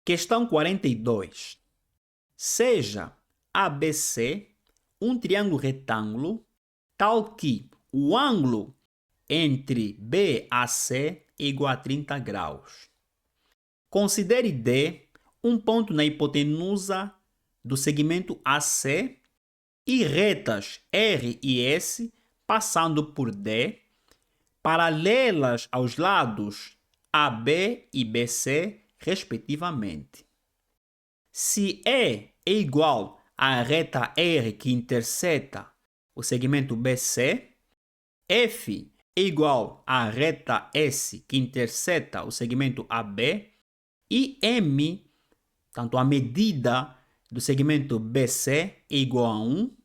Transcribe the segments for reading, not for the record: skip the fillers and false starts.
Questão 42. Seja ABC um triângulo retângulo tal que o ângulo entre BAC é igual a 30 graus. Considere D um ponto na hipotenusa do segmento AC e retas R e S passando por D, paralelas aos lados AB e BC, respectivamente. Se E é igual à reta R que interseta o segmento BC, F é igual à reta S que interseta o segmento AB e M, tanto a medida do segmento BC é igual a 1,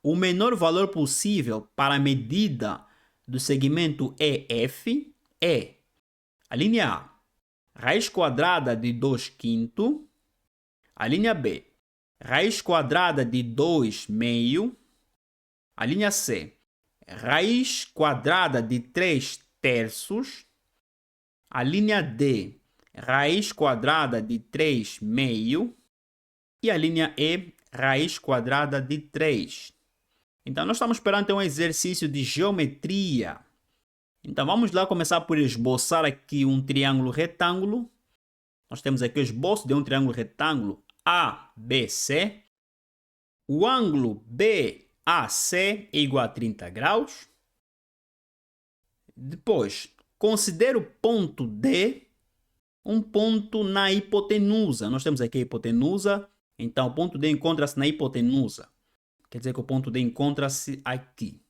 o menor valor possível para a medida do segmento EF é a linha A, raiz quadrada de 2/5, a linha B, raiz quadrada de 2/meio, a linha C, raiz quadrada de 3/terços, a linha D, raiz quadrada de 3/meio e a linha E, raiz quadrada de 3. Então, nós estamos perante um exercício de geometria. Então, vamos lá começar por esboçar aqui um triângulo retângulo. Nós temos aqui o esboço de um triângulo retângulo ABC. O ângulo BAC é igual a 30 graus. Depois, considere o ponto D um ponto na hipotenusa. Nós temos aqui a hipotenusa. Então, o ponto D encontra-se na hipotenusa. Quer dizer que o ponto D encontra-se aqui.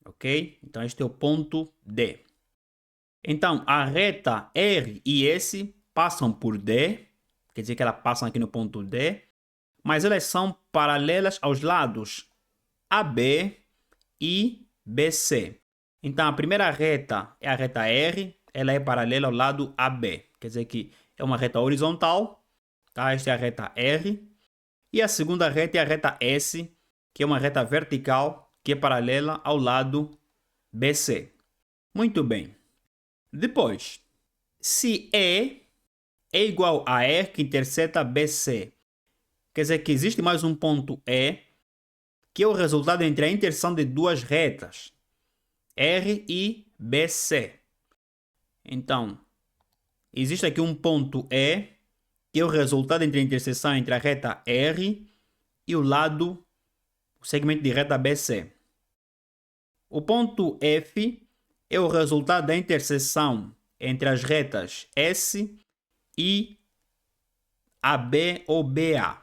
Ok? Então, este é o ponto D. Então, a reta R e S passam por D. Quer dizer que elas passam aqui no ponto D. Mas elas são paralelas aos lados AB e BC. Então, a primeira reta é a reta R. Ela é paralela ao lado AB. Quer dizer que é uma reta horizontal. Tá? Esta é a reta R. E a segunda reta é a reta S, que é uma reta vertical que é paralela ao lado BC. Muito bem. Depois, se E é igual a R que interseta BC, quer dizer que existe mais um ponto E, que é o resultado entre a interseção de duas retas, R e BC. Então, existe aqui um ponto E, que é o resultado entre a interseção entre a reta R e o segmento de reta BC. O ponto F é o resultado da interseção entre as retas S e AB ou BA.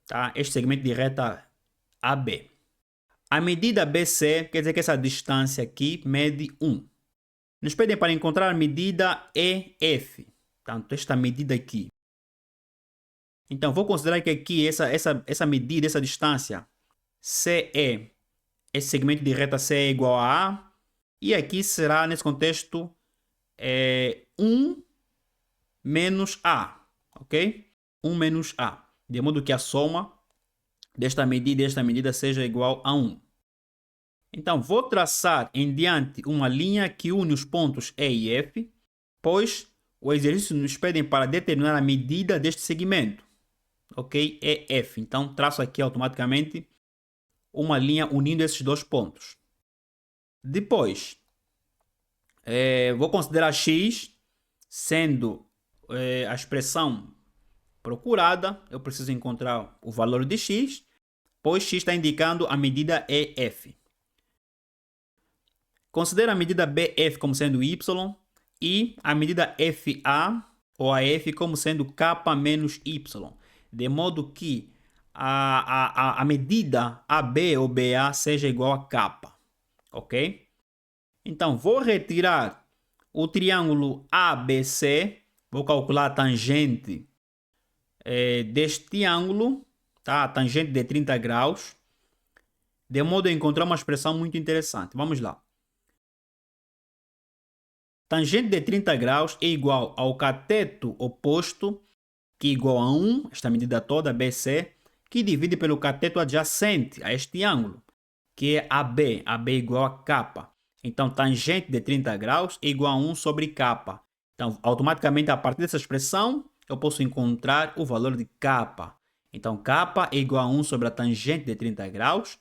Tá? Este segmento de reta AB. A medida BC quer dizer que essa distância aqui mede 1. Nos pedem para encontrar a medida EF. Portanto, esta medida aqui. Então, vou considerar que aqui essa medida, essa distância, CE, esse segmento de reta C é igual a A. E aqui será, nesse contexto, 1 menos A. Ok? 1 menos A. De modo que a soma desta medida e desta medida seja igual a 1. Então, vou traçar em diante uma linha que une os pontos E e F, pois o exercício nos pede para determinar a medida deste segmento. Ok? EF. Então, traço aqui automaticamente uma linha unindo esses dois pontos. Depois, vou considerar x sendo a expressão procurada. Eu preciso encontrar o valor de x, pois x está indicando a medida EF. Considero a medida BF como sendo y e a medida FA ou AF como sendo K menos y. De modo que a medida AB ou BA seja igual a K. Ok? Então, vou retirar o triângulo ABC. Vou calcular a tangente deste triângulo. Tá? A tangente de 30 graus. De modo a encontrar uma expressão muito interessante. Vamos lá. Tangente de 30 graus é igual ao cateto oposto, que é igual a 1, esta medida toda, BC, que divide pelo cateto adjacente a este ângulo, que é AB. AB é igual a K. Então, tangente de 30 graus é igual a 1 sobre K. Então, automaticamente, a partir dessa expressão, eu posso encontrar o valor de k. Então, k é igual a 1 sobre a tangente de 30 graus.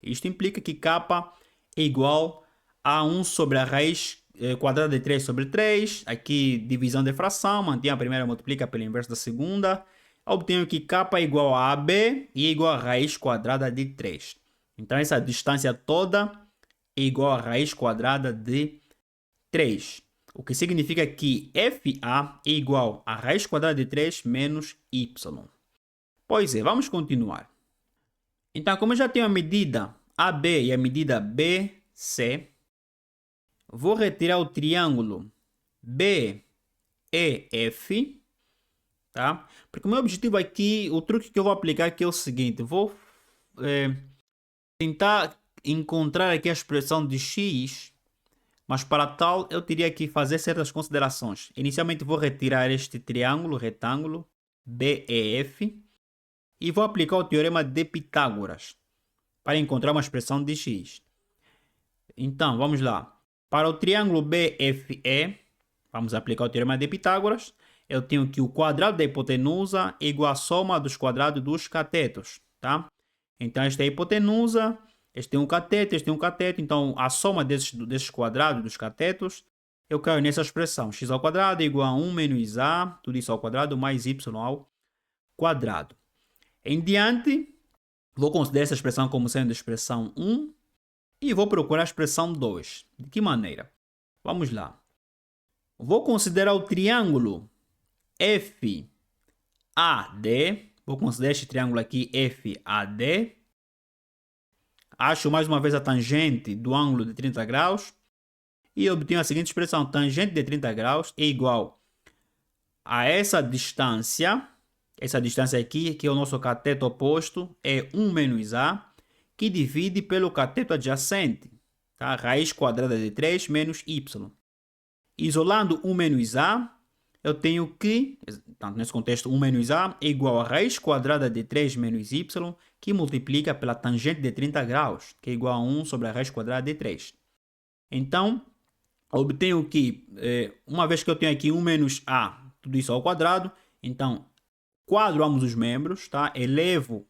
Isto implica que k é igual a 1 sobre a raiz quadrada de 3 sobre 3. Aqui, divisão de fração. Mantém a primeira, multiplica pelo inverso da segunda. Obtenho que k é igual a AB e é igual a raiz quadrada de 3. Então, essa distância toda é igual a raiz quadrada de 3. O que significa que FA é igual a raiz quadrada de 3 menos Y. Pois é, vamos continuar. Então, como eu já tenho a medida AB e a medida BC, vou retirar o triângulo BEF, tá? Porque o meu objetivo aqui, o truque que eu vou aplicar aqui é o seguinte, vou tentar encontrar aqui a expressão de x, mas para tal eu teria que fazer certas considerações. Inicialmente vou retirar este triângulo retângulo BEF e vou aplicar o teorema de Pitágoras para encontrar uma expressão de x. Então, vamos lá. Para o triângulo BFE, vamos aplicar o teorema de Pitágoras. Eu tenho que o quadrado da hipotenusa é igual à soma dos quadrados dos catetos, tá? Então, esta é a hipotenusa, este é um cateto, este é um cateto. Então, a soma desses quadrados dos catetos, eu caio nessa expressão. X ao quadrado é igual a 1 menos a, tudo isso ao quadrado, mais y ao quadrado. Em diante, vou considerar essa expressão como sendo a expressão 1 e vou procurar a expressão 2. De que maneira? Vamos lá. Vou considerar o triângulo FAD. Vou considerar este triângulo aqui FAD. Acho mais uma vez a tangente do ângulo de 30 graus. E obtenho a seguinte expressão. Tangente de 30 graus é igual a essa distância. Essa distância aqui, que é o nosso cateto oposto, é 1 menos a, que divide pelo cateto adjacente. Tá? Raiz quadrada de 3 menos y. Isolando 1 menos a, eu tenho que, nesse contexto, 1 menos a é igual a raiz quadrada de 3 menos y, que multiplica pela tangente de 30 graus, que é igual a 1 sobre a raiz quadrada de 3. Então, obtenho que, uma vez que eu tenho aqui 1 menos a, tudo isso ao quadrado, então, quadro ambos os membros, tá? Elevo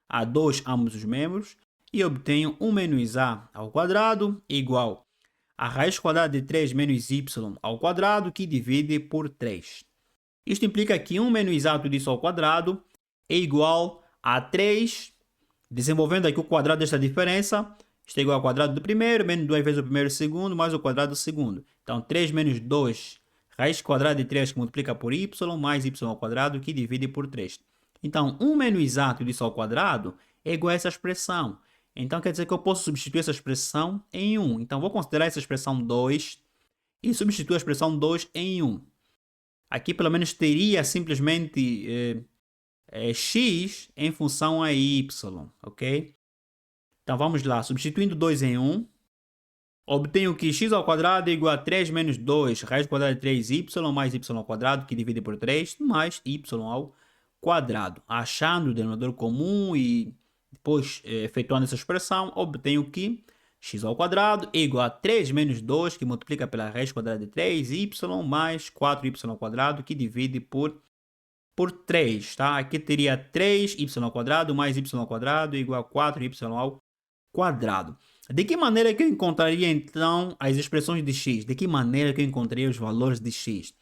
a 2 ambos os membros e obtenho 1 menos a ao quadrado igual a raiz quadrada de 3 menos y ao quadrado, que divide por 3. Isto implica que 1 menos a tudo isso ao quadrado é igual a 3, desenvolvendo aqui o quadrado desta diferença, isto é igual ao quadrado do primeiro, menos 2 vezes o primeiro e o segundo, mais o quadrado do segundo. Então, 3 menos 2, raiz quadrada de 3 que multiplica por y, mais y ao quadrado, que divide por 3. Então, 1 menos a tudo isso ao quadrado é igual a essa expressão. Então, quer dizer que eu posso substituir essa expressão em 1. Então, vou considerar essa expressão 2 e substituir a expressão 2 em 1. Aqui, pelo menos, teria simplesmente x em função a y, ok? Então, vamos lá. Substituindo 2 em 1, obtenho que x ao quadrado é igual a 3 menos 2, raiz quadrada de 3y, mais y ao quadrado, que divide por 3, mais y ao quadrado. Achando o denominador comum e depois efetuando essa expressão, obtenho que x ao quadrado é igual a 3 menos 2, que multiplica pela raiz quadrada de 3y, mais 4y ao quadrado, que divide por 3, tá? Aqui teria 3y ao quadrado mais y ao quadrado é igual a 4y ao quadrado. De que maneira que eu encontraria, então, as expressões de x? De que maneira que eu encontraria os valores de x?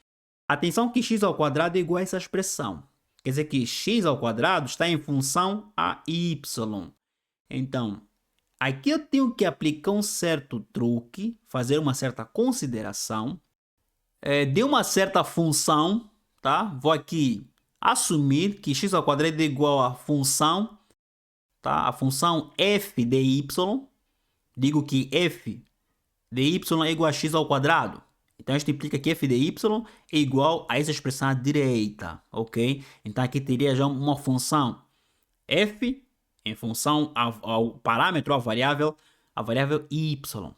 Atenção que x ao quadrado é igual a essa expressão. Quer dizer que x ao quadrado está em função a y. Então, aqui eu tenho que aplicar um certo truque, fazer uma certa consideração de uma certa função, tá? Vou aqui assumir que x ao quadrado é igual à função, tá? A função f de y. Digo que f de y é igual a x ao quadrado. Então, isto implica que f de y é igual a essa expressão à direita, ok? Então, aqui teria já uma função f em função ao parâmetro, à variável y.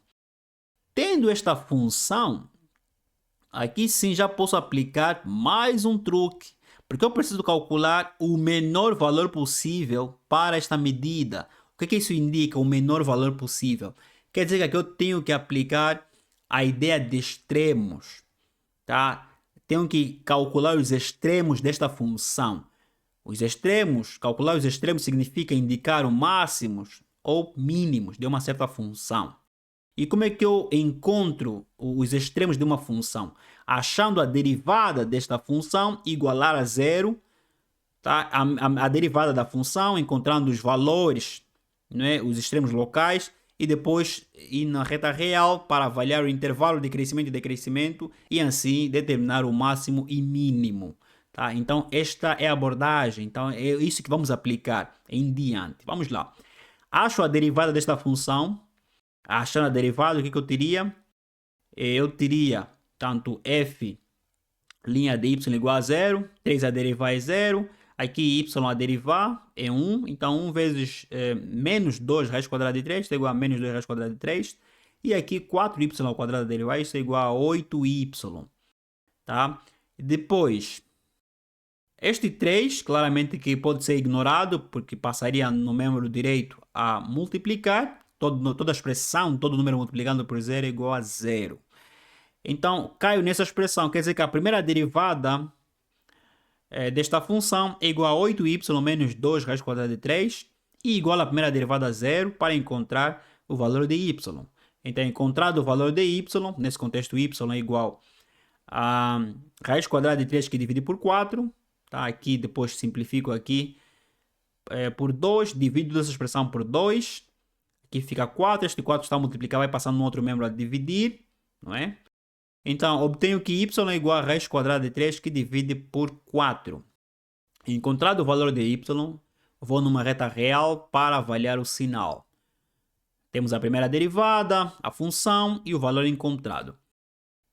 Tendo esta função, aqui sim já posso aplicar mais um truque, porque eu preciso calcular o menor valor possível para esta medida. O que isso indica, o menor valor possível? Quer dizer que aqui eu tenho que aplicar a ideia de extremos, tá? tenho que calcular os extremos desta função. Os extremos, calcular os extremos significa indicar os máximos ou mínimos de uma certa função. E como é que eu encontro os extremos de uma função? Achando a derivada desta função igualar a zero, tá? A derivada da função, encontrando os valores, né? Os extremos locais, e depois ir na reta real para avaliar o intervalo de crescimento e decrescimento e assim determinar o máximo e mínimo. Tá? Então, esta é a abordagem. Então, é isso que vamos aplicar em diante. Vamos lá. Acho a derivada desta função. Achando a derivada, o que eu teria? Eu teria tanto f' de y igual a zero, 3 a derivar é zero, aqui y a derivar é 1, então 1 vezes menos 2 raiz quadrada de 3, isso é igual a menos 2 raiz quadrada de 3, e aqui 4y ao quadrado a derivar, isso é igual a 8y, tá? Depois, este 3, claramente que pode ser ignorado, porque passaria no membro direito a multiplicar, toda a expressão, todo número multiplicando por zero é igual a zero. Então, caio nessa expressão, quer dizer que a primeira derivada desta função é igual a 8y menos 2 raiz quadrada de 3 e igual à primeira derivada a zero para encontrar o valor de y. Então, encontrado o valor de y, nesse contexto y é igual a raiz quadrada de 3 que divide por 4, tá? Aqui depois simplifico aqui por 2, divido essa expressão por 2, aqui fica 4, este 4 está a multiplicar, vai passando no outro membro a dividir, não é? Então, obtenho que y é igual a raiz quadrada de 3 que divide por 4. Encontrado o valor de y, vou numa reta real para avaliar o sinal. Temos a primeira derivada, a função e o valor encontrado.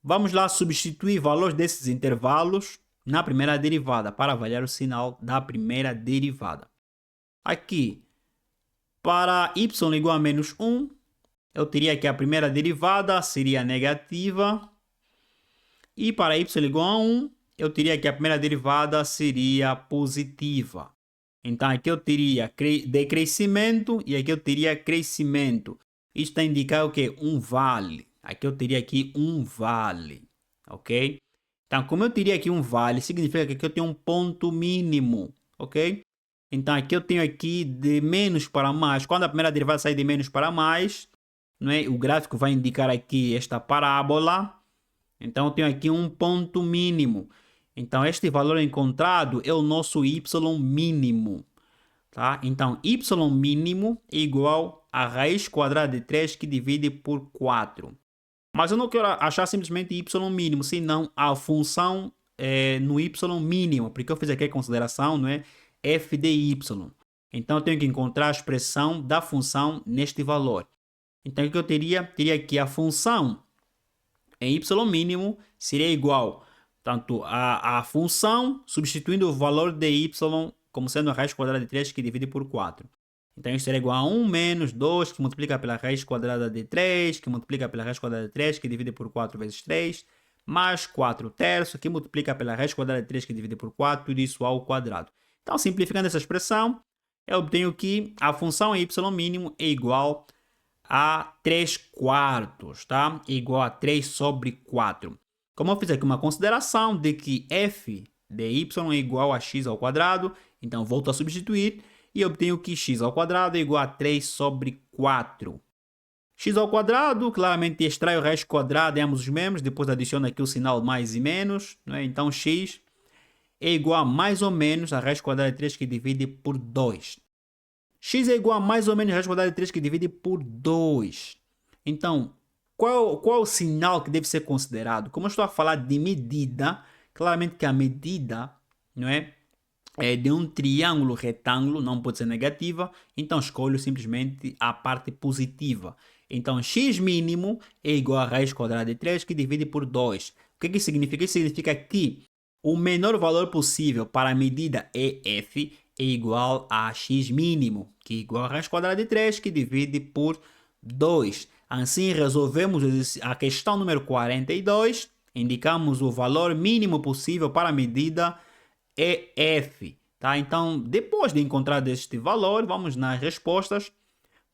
Vamos lá substituir valores desses intervalos na primeira derivada para avaliar o sinal da primeira derivada. Aqui, para y igual a menos 1, eu teria que a primeira derivada seria negativa. E para y igual a 1, eu teria que a primeira derivada seria positiva. Então, aqui eu teria decrescimento e aqui eu teria crescimento. Isso está indicando o quê? Um vale. Aqui eu teria aqui um vale. Ok? Então, como eu teria aqui um vale, significa que aqui eu tenho um ponto mínimo. Ok? Então, aqui eu tenho aqui de menos para mais. Quando a primeira derivada sai de menos para mais, não é? O gráfico vai indicar aqui esta parábola. Então, eu tenho aqui um ponto mínimo. Então, este valor encontrado é o nosso y mínimo. Tá? Então, y mínimo é igual a raiz quadrada de 3 que divide por 4. Mas eu não quero achar simplesmente y mínimo, senão a função no y mínimo, porque eu fiz aqui a consideração, não é? F de y. Então, eu tenho que encontrar a expressão da função neste valor. Então, o que eu teria? Teria que a função em y mínimo seria igual tanto a função substituindo o valor de y como sendo a raiz quadrada de 3 que divide por 4. Então isso seria igual a 1 menos 2 que multiplica pela raiz quadrada de 3 que multiplica pela raiz quadrada de 3 que divide por 4 vezes 3 mais 4 terços que multiplica pela raiz quadrada de 3 que divide por 4, tudo isso ao quadrado. Então simplificando essa expressão, eu obtenho que a função em y mínimo é igual a 3 quartos, tá? Igual a 3 sobre 4. Como eu fiz aqui uma consideração de que f de y é igual a x ao quadrado, então volto a substituir e obtenho que x ao quadrado é igual a 3 sobre 4. X ao quadrado, claramente extraio raiz quadrada em ambos os membros, depois adiciono aqui o sinal mais e menos, né? Então x é igual a mais ou menos a raiz quadrada de 3 que divide por 2. X é igual a mais ou menos a raiz quadrada de 3 que divide por 2. Então, qual é o sinal que deve ser considerado? Como eu estou a falar de medida, claramente que a medida, não é de um triângulo retângulo, não pode ser negativa, então escolho simplesmente a parte positiva. Então, x mínimo é igual a raiz quadrada de 3 que divide por 2. O que isso significa? Isso significa que o menor valor possível para a medida EF é igual a x mínimo, que é igual a raiz quadrada de 3 que divide por 2. Assim, resolvemos a questão número 42, indicamos o valor mínimo possível para a medida EF. Tá? Então, depois de encontrar este valor, vamos nas respostas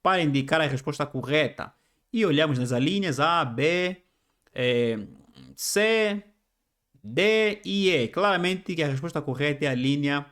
para indicar a resposta correta. E olhamos nas alíneas A, B, C, D e E. Claramente que a resposta correta é a linha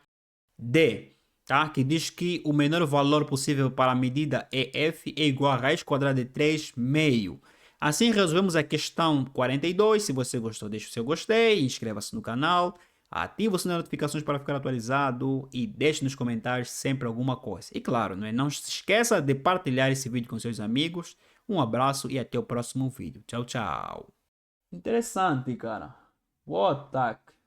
D, tá? Que diz que o menor valor possível para a medida EF é igual a raiz quadrada de 3 meio. Assim resolvemos a questão 42. Se você gostou, deixe o seu gostei, inscreva-se no canal, ative o sininho de notificações para ficar atualizado e deixe nos comentários sempre alguma coisa. E claro, não se esqueça de partilhar esse vídeo com seus amigos. Um abraço e até o próximo vídeo. Tchau, tchau. Interessante, cara. What the...